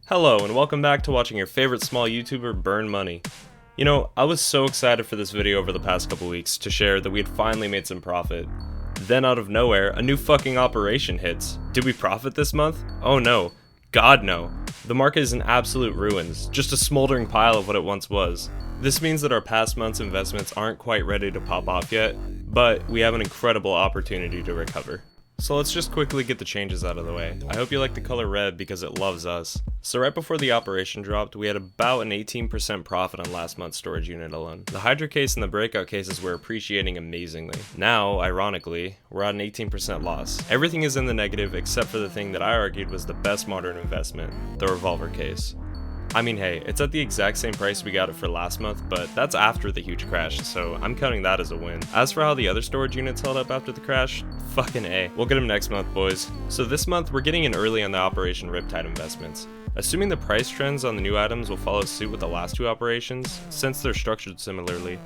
Hello and welcome back to watching your favorite small YouTuber burn money. You know, I was so excited for this video over the past couple weeks to share that we had finally made some profit. Then out of nowhere, a new fucking operation hits. Did we profit this month? Oh no. God no. The market is in absolute ruins, just a smoldering pile of what it once was. This means that our past month's investments aren't quite ready to pop off yet, but we have an incredible opportunity to recover. So let's just quickly get the changes out of the way. I hope you like the color red because it loves us. So right before the operation dropped, we had about an 18% profit on last month's storage unit alone. The Hydra case and the breakout cases were appreciating amazingly. Now, ironically, we're at an 18% loss. Everything is in the negative except for the thing that I argued was the best modern investment, the revolver case. I mean, hey, it's at the exact same price we got it for last month, but that's after the huge crash, so I'm counting that as a win. As for how the other storage units held up after the crash, fucking A. We'll get them next month, boys. So this month, we're getting in early on the Operation Riptide investments. Assuming the price trends on the new items will follow suit with the last two operations, since they're structured similarly,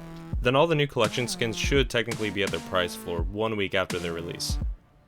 then all the new collection skins should technically be at their price floor 1 week after their release.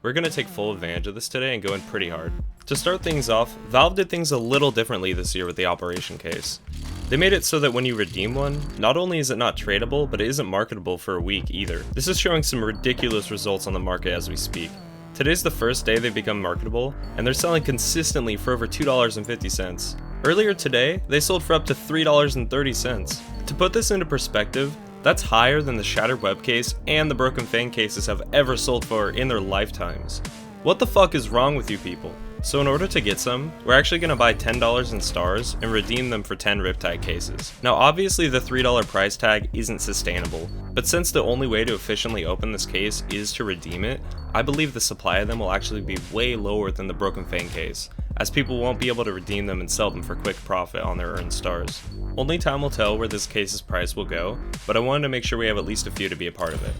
We're going to take full advantage of this today and go in pretty hard. To start things off, Valve did things a little differently this year with the operation case. They made it so that when you redeem one, not only is it not tradable, but it isn't marketable for a week either. This is showing some ridiculous results on the market as we speak. Today's the first day they've become marketable, and they're selling consistently for over $2.50. Earlier today, they sold for up to $3.30. To put this into perspective, that's higher than the Shattered Web case and the Broken Fang cases have ever sold for in their lifetimes. What the fuck is wrong with you people? So in order to get some, we're actually going to buy $10 in stars and redeem them for 10 Riptide cases. Now obviously the $3 price tag isn't sustainable, but since the only way to efficiently open this case is to redeem it, I believe the supply of them will actually be way lower than the Broken Fang case, as people won't be able to redeem them and sell them for quick profit on their earned stars. Only time will tell where this case's price will go, but I wanted to make sure we have at least a few to be a part of it.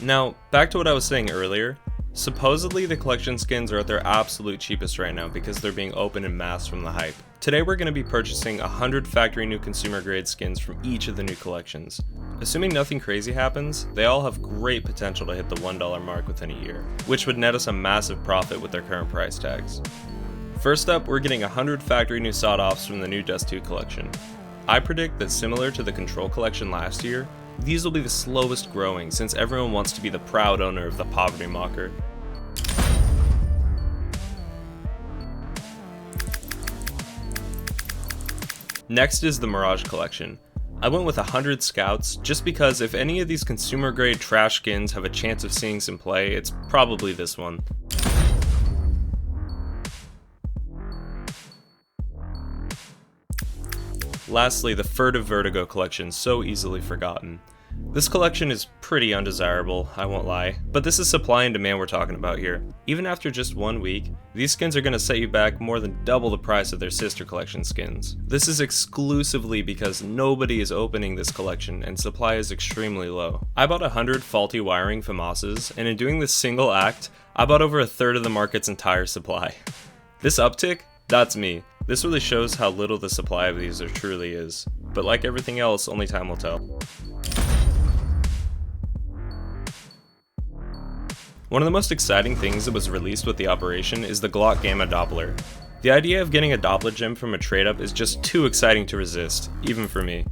Now, back to what I was saying earlier. Supposedly the collection skins are at their absolute cheapest right now because they're being opened en masse from the hype. Today we're going to be purchasing 100 factory new consumer grade skins from each of the new collections. Assuming nothing crazy happens, they all have great potential to hit the $1 mark within a year, which would net us a massive profit with their current price tags. First up, we're getting 100 factory new sawed-offs from the new Dust 2 collection. I predict that similar to the Control collection last year, these will be the slowest growing since everyone wants to be the proud owner of the Poverty Mocker. Next is the Mirage collection. I went with 100 scouts just because if any of these consumer grade trash skins have a chance of seeing some play, it's probably this one. Lastly, the Furtive Vertigo collection, so easily forgotten. This collection is pretty undesirable, I won't lie, but this is supply and demand we're talking about here. Even after just 1 week, these skins are going to set you back more than double the price of their sister collection skins. This is exclusively because nobody is opening this collection and supply is extremely low. I bought 100 faulty wiring FAMASas, and in doing this single act, I bought over a third of the market's entire supply. This uptick? That's me. This really shows how little the supply of these there truly is, but like everything else, only time will tell. One of the most exciting things that was released with the operation is the Glock Gamma Doppler. The idea of getting a Doppler gem from a trade up is just too exciting to resist, even for me.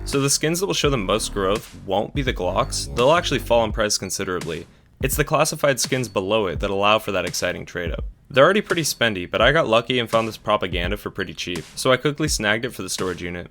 So the skins that will show the most growth won't be the Glocks, they'll actually fall in price considerably. It's the classified skins below it that allow for that exciting trade up. They're already pretty spendy, but I got lucky and found this propaganda for pretty cheap, so I quickly snagged it for the storage unit.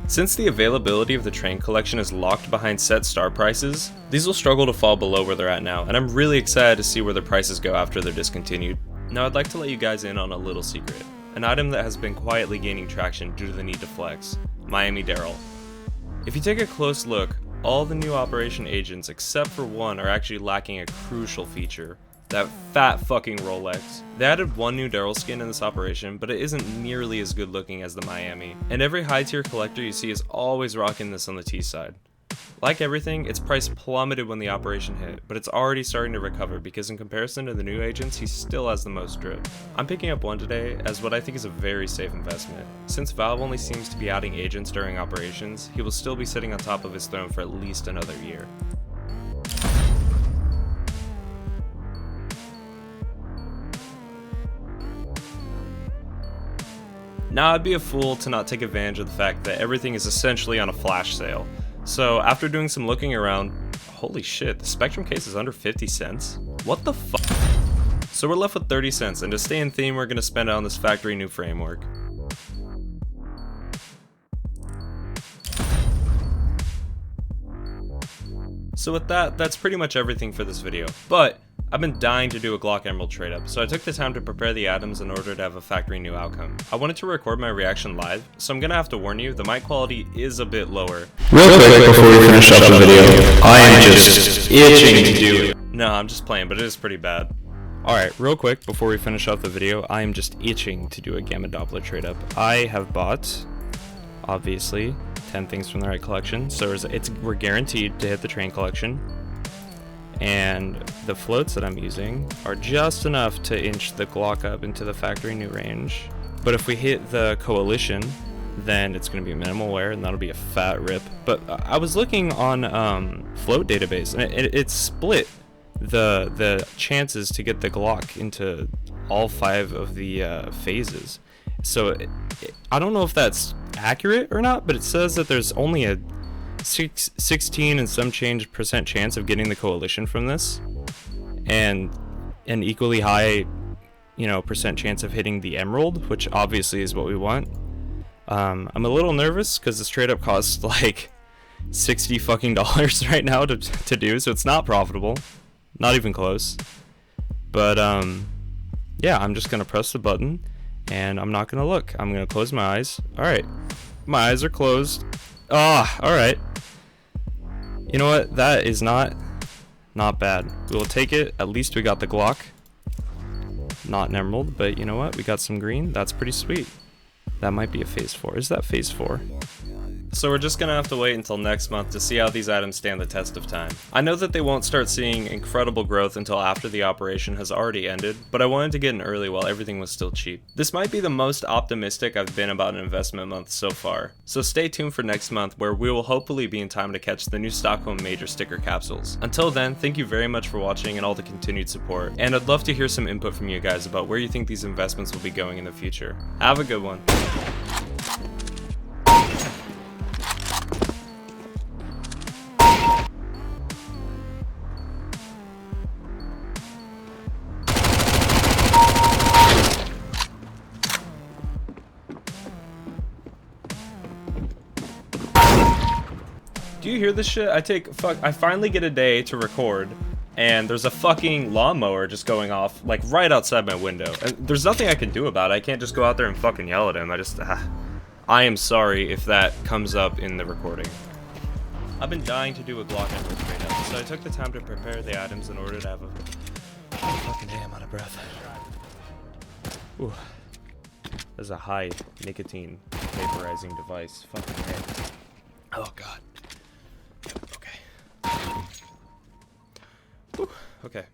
Since the availability of the train collection is locked behind set star prices, these will struggle to fall below where they're at now, and I'm really excited to see where their prices go after they're discontinued. Now I'd like to let you guys in on a little secret, an item that has been quietly gaining traction due to the need to flex, Miami Daryl. If you take a close look, all the new operation agents except for one are actually lacking a crucial feature. That fat fucking Rolex. They added one new Daryl skin in this operation, but it isn't nearly as good looking as the Miami. And every high tier collector you see is always rocking this on the T side. Like everything, its price plummeted when the operation hit, but it's already starting to recover because in comparison to the new agents, he still has the most drip. I'm picking up one today as what I think is a very safe investment. Since Valve only seems to be adding agents during operations, he will still be sitting on top of his throne for at least another year. Now I'd be a fool to not take advantage of the fact that everything is essentially on a flash sale. So after doing some looking around, holy shit, the Spectrum case is under 50 cents? What the fuck? So we're left with 30 cents, and to stay in theme, we're gonna spend it on this factory new framework. So with that, that's pretty much everything for this video. But I've been dying to do a Glock Emerald trade up, so I took the time to prepare the items in order to have a factory new outcome. I wanted to record my reaction live, so I'm gonna have to warn you, the mic quality is a bit lower. Real quick before we finish up the video, I am just itching to do it. No, I'm just playing, but it is pretty bad. Alright, real quick before we finish up the video, I am just itching to do a Gamma Doppler trade up. I have bought, obviously, 10 things from the right collection, so we're guaranteed to hit the train collection. And the floats that I'm using are just enough to inch the Glock up into the factory new range. But if we hit the coalition, then it's going to be minimal wear, and that'll be a fat rip. But I was looking on float database, and it split the chances to get the Glock into all 5 of the phases. So I don't know if that's accurate or not, but it says that there's only a 16 and some change % chance of getting the coalition from this, and an equally high, % chance of hitting the emerald, which obviously is what we want. I'm a little nervous because this trade up costs like $60 fucking right now to do, so it's not profitable, not even close. But yeah, I'm just gonna press the button and I'm not gonna look. I'm gonna close my eyes. All right, my eyes are closed. Ah, all right. You know what? That is not bad. We'll take it. At least we got the Glock. Not an emerald, but you know what? We got some green. That's pretty sweet. That might be a phase 4. Is that phase 4? So we're just gonna have to wait until next month to see how these items stand the test of time. I know that they won't start seeing incredible growth until after the operation has already ended, but I wanted to get in early while everything was still cheap. This might be the most optimistic I've been about an investment month so far, so stay tuned for next month where we will hopefully be in time to catch the new Stockholm Major sticker capsules. Until then, thank you very much for watching and all the continued support, and I'd love to hear some input from you guys about where you think these investments will be going in the future. Have a good one. Do you hear this shit? I finally get a day to record, and there's a fucking lawnmower just going off, like, right outside my window. And there's nothing I can do about it. I can't just go out there and fucking yell at him. I am sorry if that comes up in the recording. I've been dying to do a Glock Emerald trade up, so I took the time to prepare the items in order to have a... Fucking hey, I'm out of breath. Ooh. There's a high nicotine vaporizing device. Fucking hey. Oh, God. Okay. Whew. Okay.